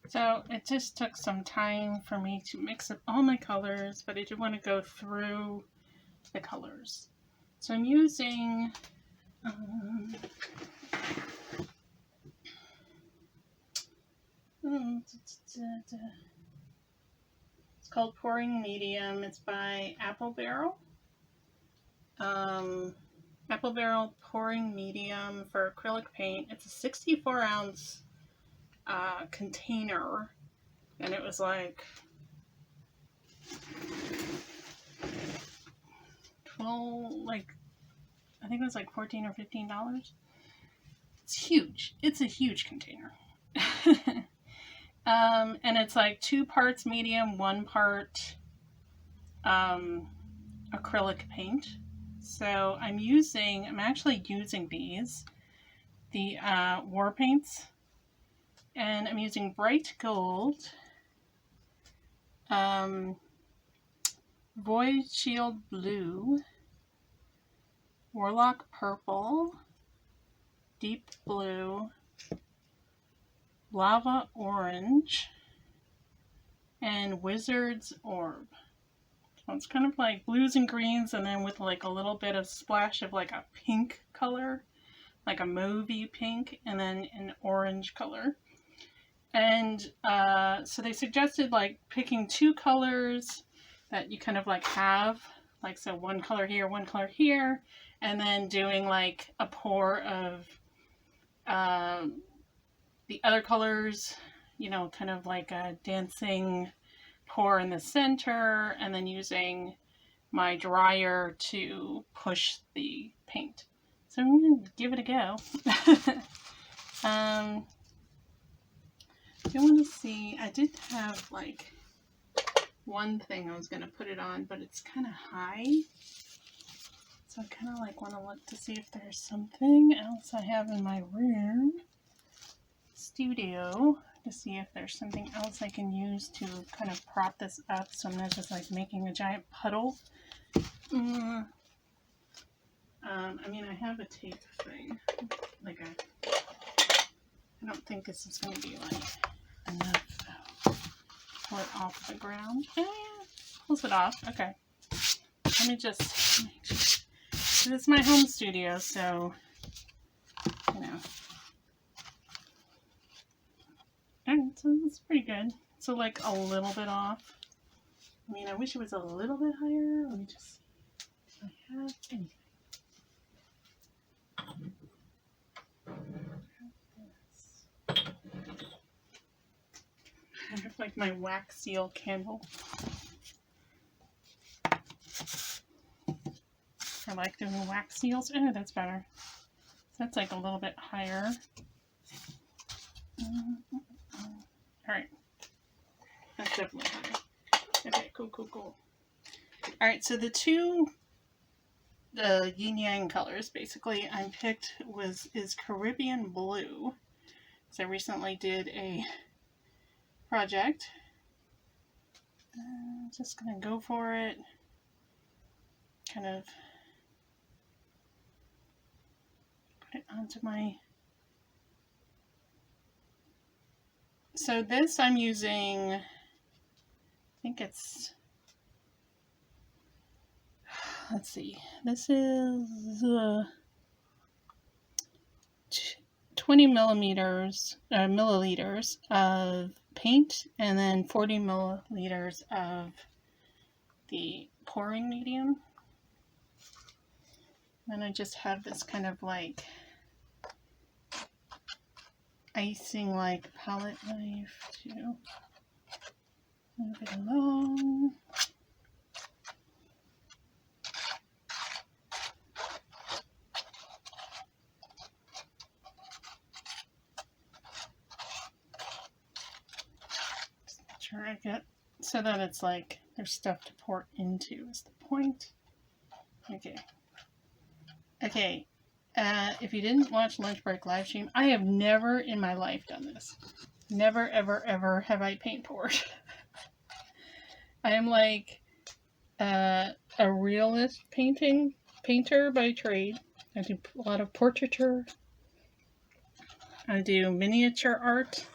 So it just took some time for me to mix up all my colors, but I do want to go through the colors. So I'm using it's called Pouring Medium. It's by Apple Barrel. Apple Barrel Pouring Medium for acrylic paint. It's a 64-ounce container, and it was like I think it was like $14 or $15. It's huge. It's a huge container. And it's like 2 parts medium, 1 part acrylic paint. So I'm actually using the war paints, and I'm using bright gold, void shield blue, warlock purple, deep blue, lava orange, and wizard's orb. So it's kind of like blues and greens, and then with like a little bit of splash of like a pink color, like a mauvey pink, and then an orange color. And so they suggested like picking 2 colors that you kind of like have, like, so 1 color here, 1 color here, and then doing like a pour of the other colors, you know, kind of like a dancing pour in the center, and then using my dryer to push the paint. So I'm going to give it a go. I want to see, I did have like one thing I was going to put it on, but it's kind of high. So I kind of like want to look to see if there's something else I have in my room studio to see if there's something else I can use to kind of prop this up so I'm not just like making a giant puddle. I mean, I have a tape thing, like I don't think this is going to be like enough to pull it off the ground. Yeah, pulls it off. Okay. Let me just make sure. This is my home studio, so, you know. Alright, so that's pretty good. So like a little bit off. I mean, I wish it was a little bit higher. Let me just see if I have anything. I have like my wax seal candle. I like doing wax seals. Oh, that's better. So that's like a little bit higher. Alright. That's definitely higher. Okay, cool. Alright, so the yin yang colors basically I picked is Caribbean blue. So I recently did a project. Just gonna go for it. Kind of put it onto my. So this I'm using, I think it's, let's see, this is 20 milliliters of paint, and then 40 milliliters of the pouring medium. Then I just have this kind of like icing like palette knife to move it along. Just make sure I get so that it's like there's stuff to pour into is the point. Okay. If you didn't watch Lunch Break live stream, I have never in my life done this. Never, ever have I paint poured. I am like a realist painter by trade. I do a lot of portraiture. I do miniature art.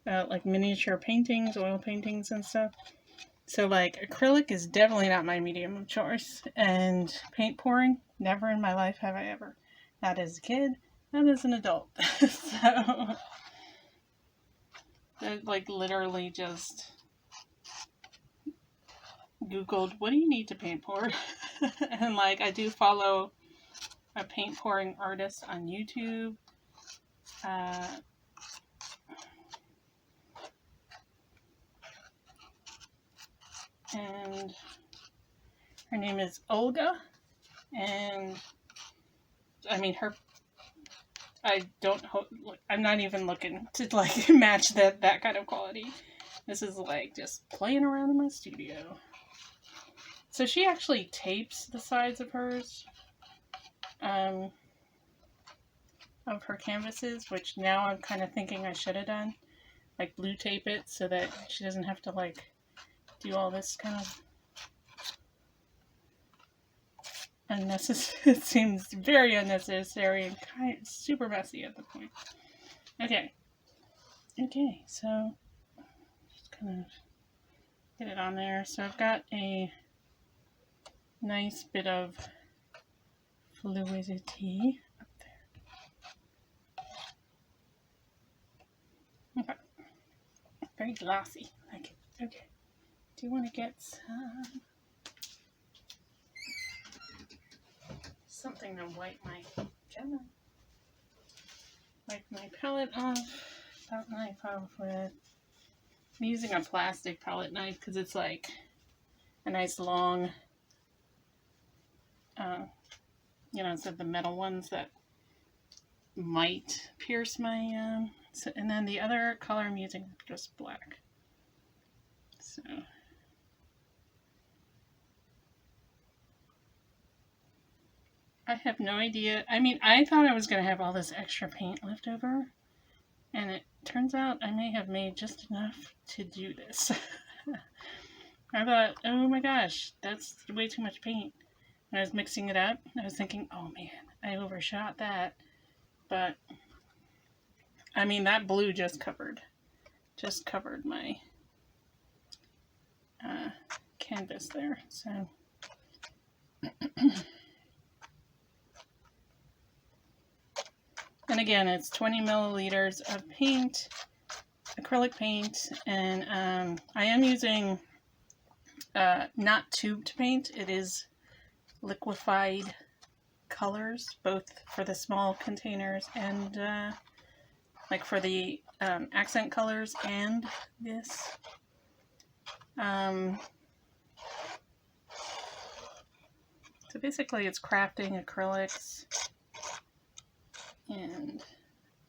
like miniature paintings, oil paintings and stuff. So like acrylic is definitely not my medium of choice, and paint pouring, never in my life have I ever. Not as a kid, not as an adult. So I like literally just Googled, what do you need to paint pour? And like I do follow a paint pouring artist on YouTube. And her name is Olga, and I mean I'm not even looking to like match that kind of quality. This is like just playing around in my studio. So she actually tapes the sides of hers, of her canvases, which now I'm kind of thinking I should have done. Like blue tape it so that she doesn't have to like do all this kind of unnecessary. It seems very unnecessary and kind of super messy at the point. Okay, so just kind of get it on there. So I've got a nice bit of fluidity up there. Okay, very glossy. Like it. Okay, do you want to get something to wipe my palette off? Palette knife off with. I'm using a plastic palette knife because it's like a nice long, instead of the metal ones that might pierce my, and then the other color I'm using is just black. So I have no idea. I mean, I thought I was going to have all this extra paint left over, and it turns out I may have made just enough to do this. I thought, oh my gosh, that's way too much paint. When I was mixing it up, I was thinking, oh man, I overshot that. But, I mean, that blue just covered my canvas there. So, and again, it's 20 milliliters of paint, acrylic paint, and I am using not tubed paint. It is liquefied colors, both for the small containers and like for the accent colors and this. So basically it's crafting acrylics and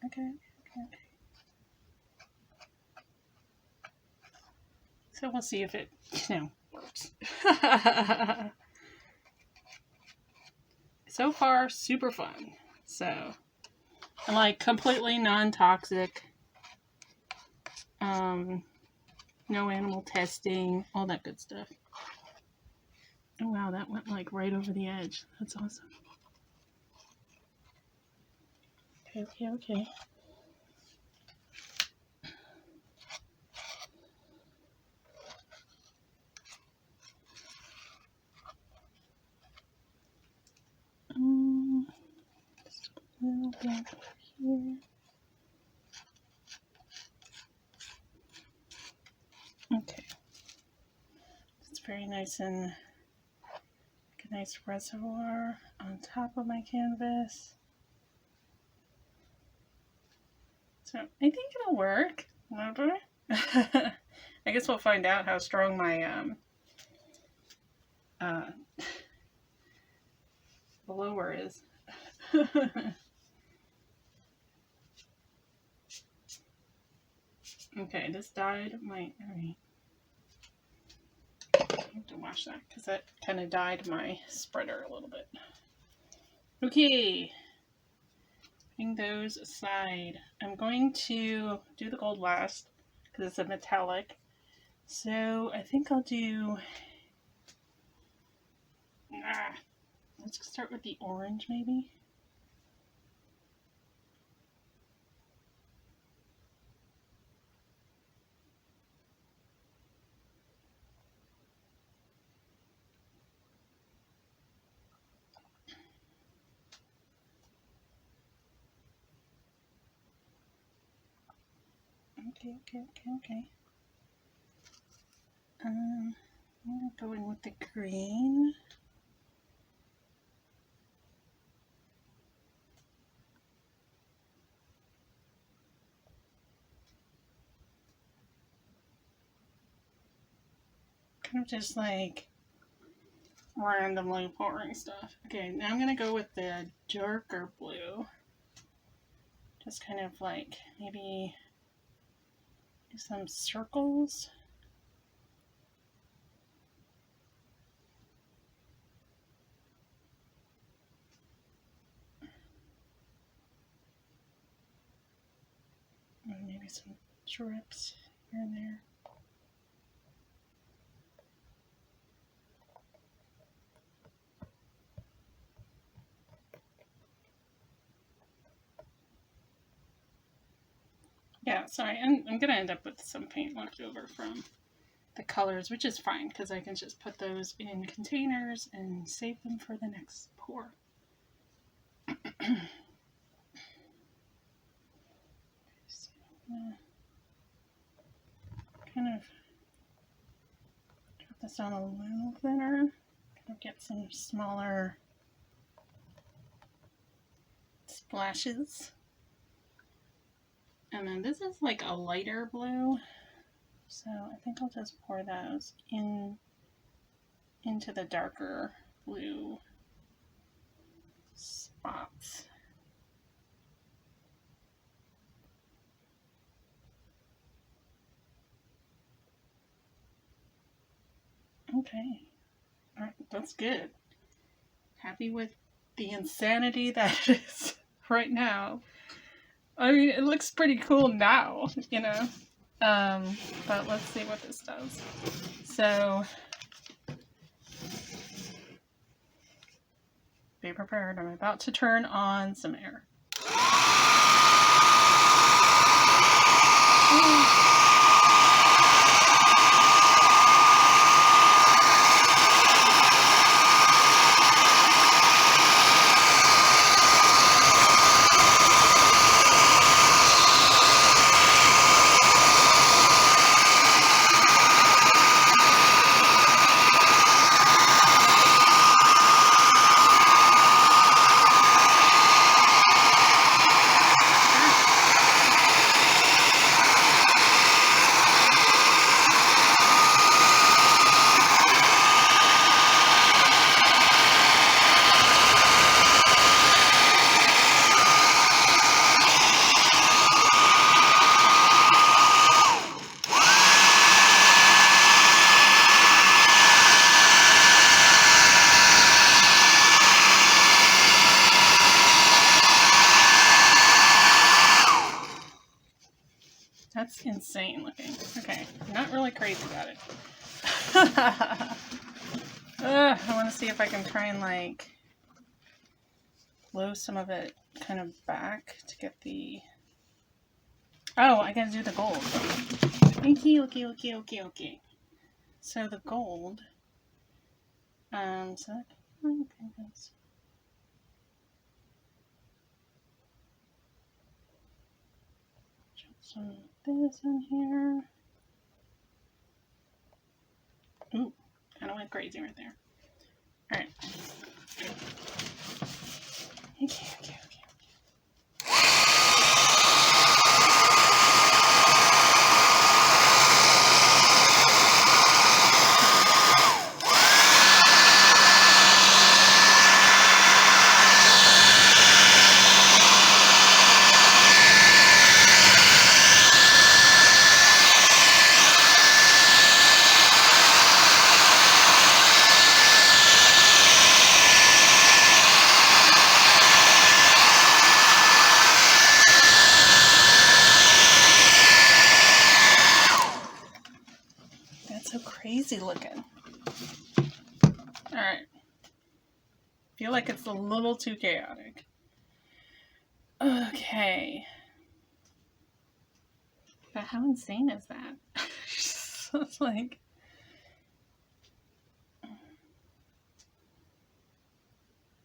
okay. So we'll see if it, works. So far, super fun. So, and like completely non-toxic. No animal testing, all that good stuff. Oh wow, that went like right over the edge. That's awesome. Okay. Just a little bit here. Okay. It's very nice and like a nice reservoir on top of my canvas. So I think it'll work. I guess we'll find out how strong my blower is. Okay, this dyed my. Alright. I have to wash that because that kind of dyed my spreader a little bit. Okay, putting those aside, I'm going to do the gold last because it's a metallic. So I think I'll do. Let's start with the orange maybe. Okay. I'm gonna go in with the green. Kind of just like randomly pouring stuff. Okay, now I'm gonna go with the darker blue. Just kind of like maybe do some circles. And maybe some drips here and there. Yeah, sorry, I'm gonna end up with some paint left over from the colors, which is fine because I can just put those in containers and save them for the next pour. So, kind of drop this on a little thinner, kind of get some smaller splashes. And then this is like a lighter blue, so I think I'll just pour those into the darker blue spots. Okay, all right, that's good. Happy with the insanity that it is right now. I mean, it looks pretty cool now, you know, but let's see what this does. So, be prepared. I'm about to turn on some air. That's insane looking. Okay, I'm not really crazy about it. I want to see if I can try and like blow some of it kind of back to get the... Oh, I gotta do the gold. Okay. So the gold, so that, okay, that's... Some of this in here. Ooh, kind of went crazy right there. Alright. Okay. Crazy looking. Alright. Feel like it's a little too chaotic. Okay. But how insane is that? So it's like...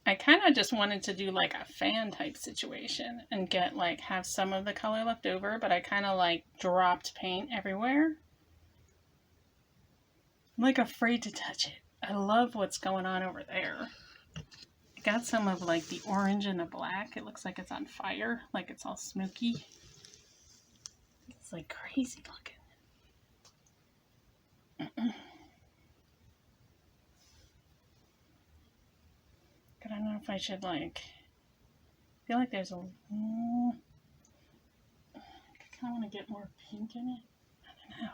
I kind of just wanted to do like a fan type situation and get like have some of the color left over, but I kind of like dropped paint everywhere. I'm like afraid to touch it. I love what's going on over there. I got some of like the orange and the black. It looks like it's on fire, like it's all smoky. It's like crazy looking. I don't know if I should like, I feel like there's a, I kind of want to get more pink in it. I don't know.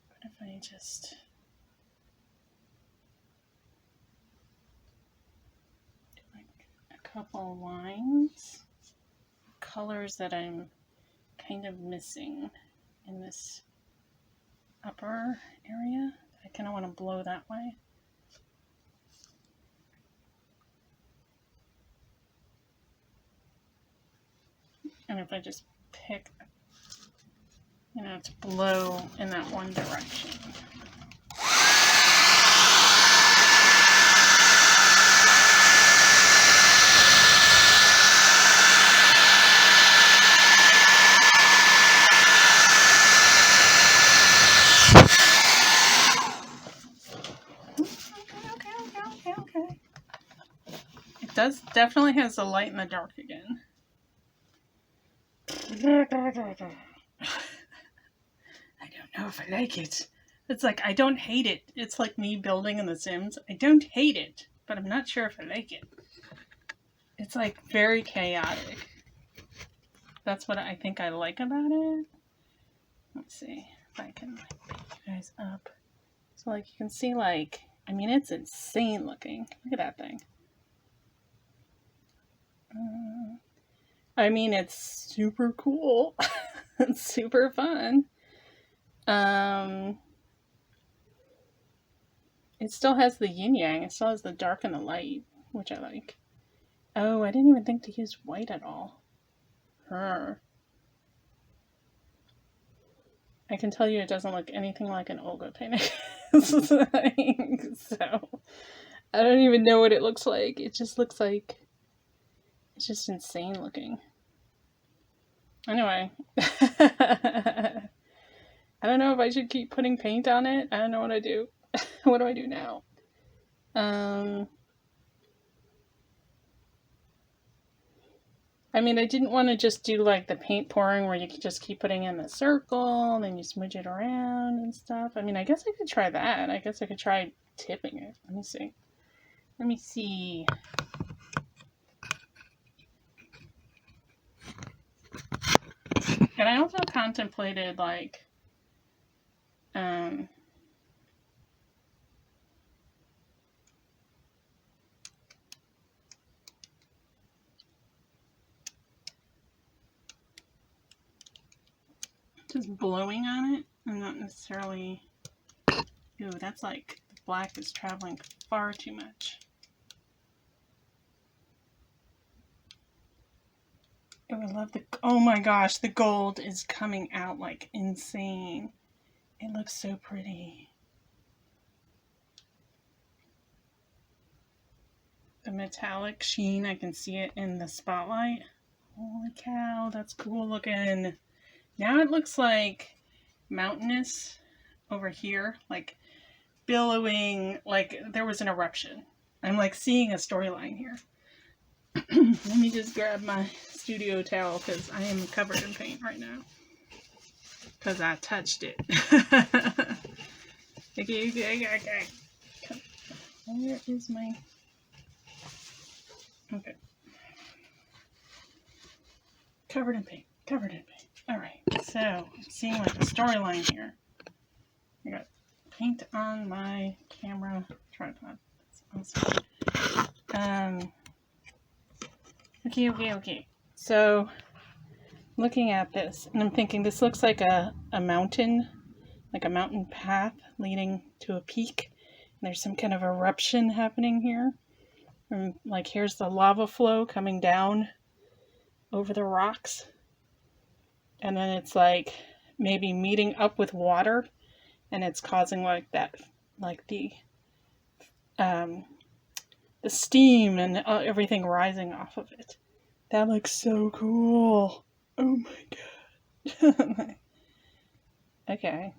What if I just do like a couple lines, colors that I'm kind of missing in this upper area. I kind of want to blow that way. And if I just pick, you know, to blow in that one direction. Okay. It does definitely has the light and the dark again. I don't know if I like it. It's like, I don't hate it. It's like me building in The Sims. I don't hate it, but I'm not sure if I like it. It's like very chaotic. That's what I think I like about it. Let's see if I can like pick you guys up. So like you can see like, I mean, it's insane looking. Look at that thing. I mean, it's super cool. It's super fun. It still has the yin yang. It still has the dark and the light, which I like. Oh, I didn't even think to use white at all. I can tell you it doesn't look anything like an Olga painting. So, I don't even know what it looks like. It just looks like, it's just insane looking. Anyway. I don't know if I should keep putting paint on it. I don't know what I do. What do I do now? I mean, I didn't want to just do like the paint pouring where you could just keep putting in the circle and then you smudge it around and stuff. I mean, I guess I could try that. I guess I could try tipping it. Let me see. Let me see. And I also contemplated like, just blowing on it and not necessarily, ooh, that's like, the black is traveling far too much. I would love the, oh my gosh, the gold is coming out like insane. It looks so pretty. The metallic sheen, I can see it in the spotlight. Holy cow, that's cool looking. Now it looks like mountainous over here, like billowing, like there was an eruption. I'm like seeing a storyline here. Let me just grab my studio towel because I am covered in paint right now. Because I touched it. Okay. Where is my... Okay. Covered in paint. Alright, so I'm seeing like a storyline here. I got paint on my camera tripod. That's awesome. Okay. So, looking at this, and I'm thinking this looks like a mountain, like a mountain path leading to a peak. And there's some kind of eruption happening here. And like here's the lava flow coming down over the rocks. And then it's like maybe meeting up with water and it's causing like that, like the the steam and everything rising off of it. That looks so cool. Oh my god. Okay.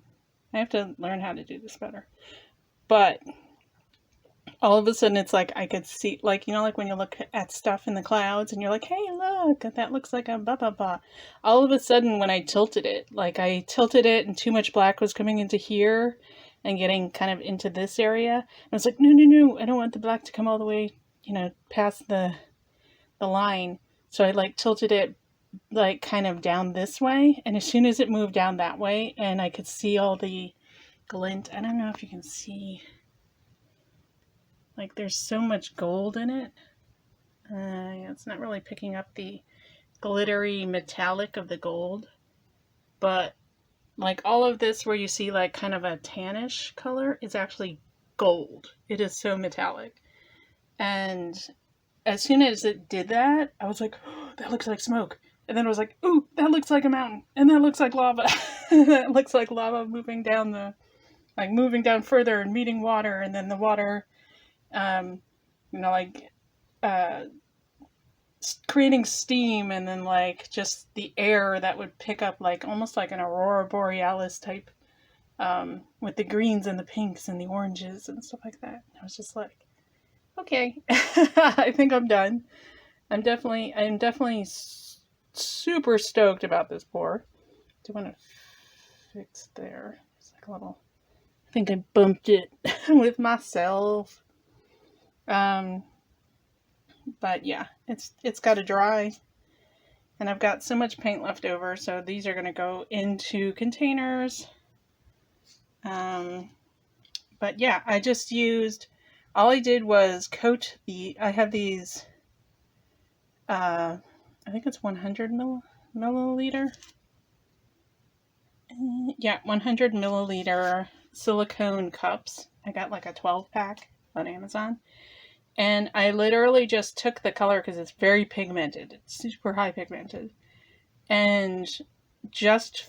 I have to learn how to do this better. But all of a sudden it's like I could see, like, you know, like when you look at stuff in the clouds and you're like, hey, look, that looks like a blah blah blah. All of a sudden when I tilted it, like I tilted it and too much black was coming into here and getting kind of into this area. I was like, no, no, no, I don't want the black to come all the way, you know, past the line. So I like tilted it like kind of down this way, and as soon as it moved down that way and I could see all the glint, I don't know if you can see, like there's so much gold in it. Yeah, it's not really picking up the glittery metallic of the gold, but like all of this where you see like kind of a tannish color is actually gold. It is so metallic. And as soon as it did that, I was like, oh, that looks like smoke. And then I was like, ooh, that looks like a mountain. And that looks like lava. That looks like lava moving down moving down further and meeting water. And then the water, you know, like, creating steam, and then like just the air that would pick up like almost like an aurora borealis type, with the greens and the pinks and the oranges and stuff like that. I was just like, okay, I think I'm done. I'm definitely super stoked about this pour. Do you want to fix there? It's like a little, I think I bumped it with myself. But yeah, it's got to dry. And I've got so much paint left over, so these are going to go into containers. But yeah, I just used, all I did was coat I have these, I think it's 100 milliliter. Yeah, 100 milliliter silicone cups. I got like a 12 pack on Amazon. And I literally just took the color because it's very pigmented. It's super high pigmented. And just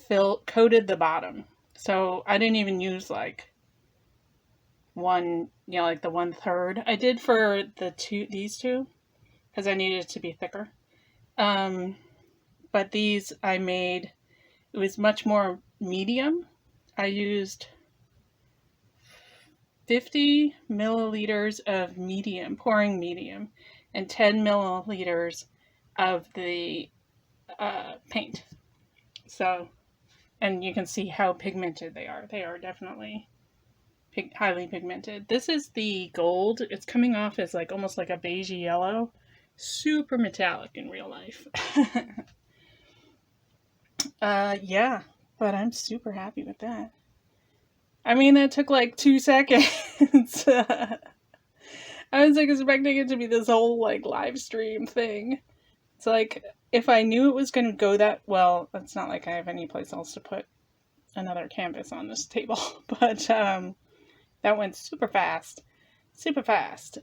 coated the bottom. So I didn't even use like one, you know, like the 1/3. I did for these two because I needed it to be thicker. But these I made, it was much more medium. I used 50 milliliters of pouring medium, and 10 milliliters of the paint. So, and you can see how pigmented they are. They are definitely highly pigmented. This is the gold. It's coming off as like almost like a beige yellow. Super metallic in real life. Yeah, but I'm super happy with that. I mean, that took like 2 seconds. I was like expecting it to be this whole like live stream thing. It's like, if I knew it was going to go that well, it's not like I have any place else to put another canvas on this table, but that went super fast. Super fast.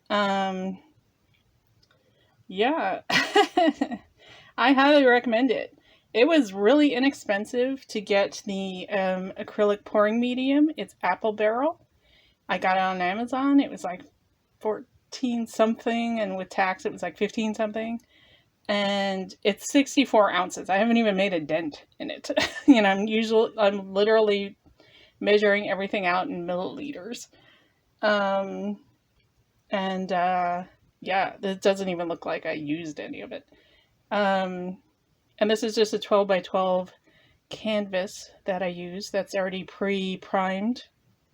Yeah. I highly recommend it. It was really inexpensive to get the acrylic pouring medium. It's Apple Barrel. I got it on Amazon. It was like 14 something, and with tax it was like 15 something. And it's 64 ounces. I haven't even made a dent in it. You know, I'm literally measuring everything out in milliliters. Yeah, this doesn't even look like I used any of it. And this is just a 12 by 12 canvas that I use that's already pre-primed,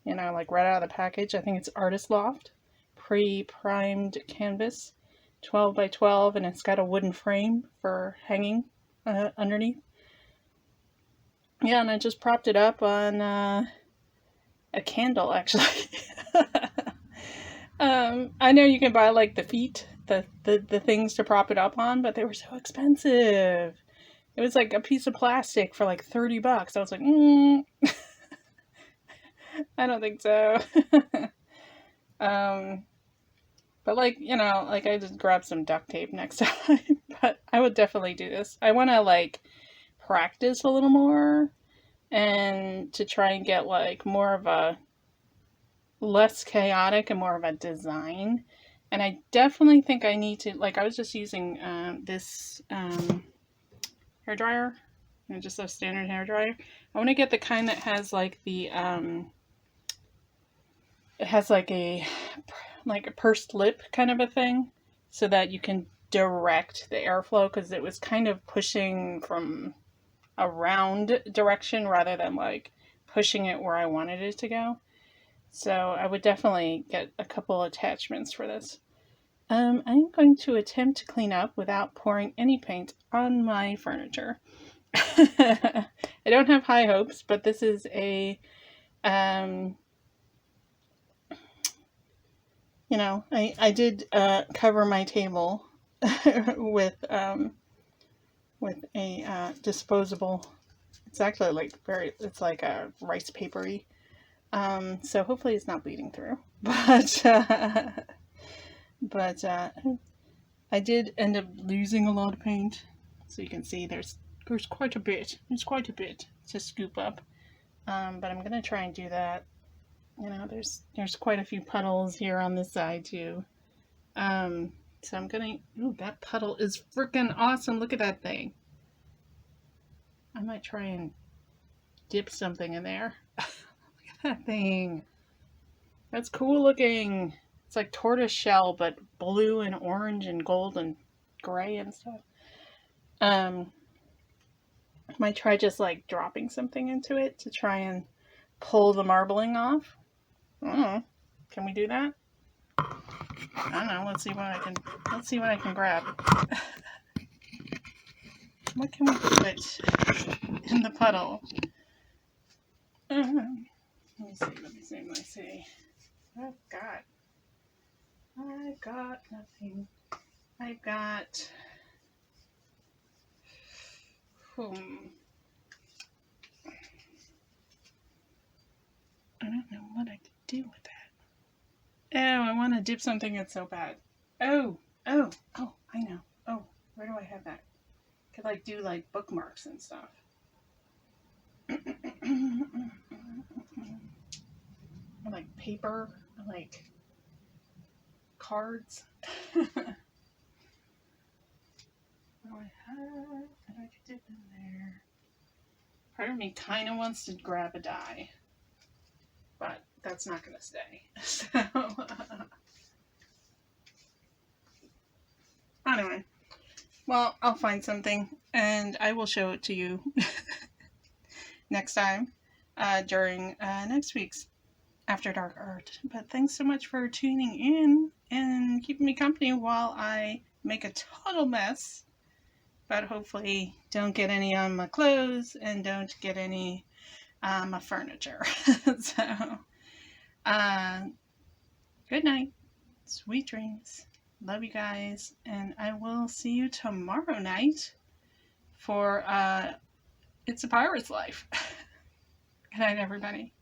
you know, like right out of the package. I think it's Artist Loft pre-primed canvas, 12 by 12, and it's got a wooden frame for hanging underneath. Yeah, and I just propped it up on a candle, actually. I know you can buy like the feet, the things to prop it up on, but they were so expensive. It was like a piece of plastic for like $30. I was like, I don't think so. But like, you know, like I just grabbed some duct tape next time. But I would definitely do this. I want to like practice a little more and to try and get like more of a less chaotic and more of a design. And I definitely think I need to, like, I was just using this hair dryer, just a standard hair dryer. I want to get the kind that has like the it has like a pursed lip kind of a thing, so that you can direct the airflow, because it was kind of pushing from a round direction rather than like pushing it where I wanted it to go. So I would definitely get a couple attachments for this. I'm going to attempt to clean up without pouring any paint on my furniture. I don't have high hopes, but this is a, I did cover my table with a disposable. It's actually it's like a rice papery. So hopefully it's not bleeding through. But I did end up losing a lot of paint. So you can see there's quite a bit. There's quite a bit to scoop up. But I'm gonna try and do that. There's quite a few puddles here on this side too. So I'm gonna. Ooh, that puddle is freaking awesome! Look at that thing. I might try and dip something in there. Look at that thing. That's cool looking. It's like tortoise shell, but blue and orange and gold and gray and stuff. I might try just like dropping something into it to try and pull the marbling off. Can we do that? I don't know. Let's see what I can grab. What can we put in the puddle? Let me see. I've got nothing. I've got. I don't know what I could do with that. Oh, I want to dip something in so bad. Oh, I know. Oh, where do I have that? Could like do like bookmarks and stuff. Or like paper, or like cards. What do I have that I could dip in there? Part of me kind of wants to grab a die, but that's not going to stay. So, anyway, well, I'll find something and I will show it to you next time during next week's Afterdark Art. But thanks so much for tuning in and keeping me company while I make a total mess. But hopefully don't get any on my clothes and don't get any on my furniture. So, good night. Sweet dreams. Love you guys. And I will see you tomorrow night for It's a Pirate's Life. Good night, everybody.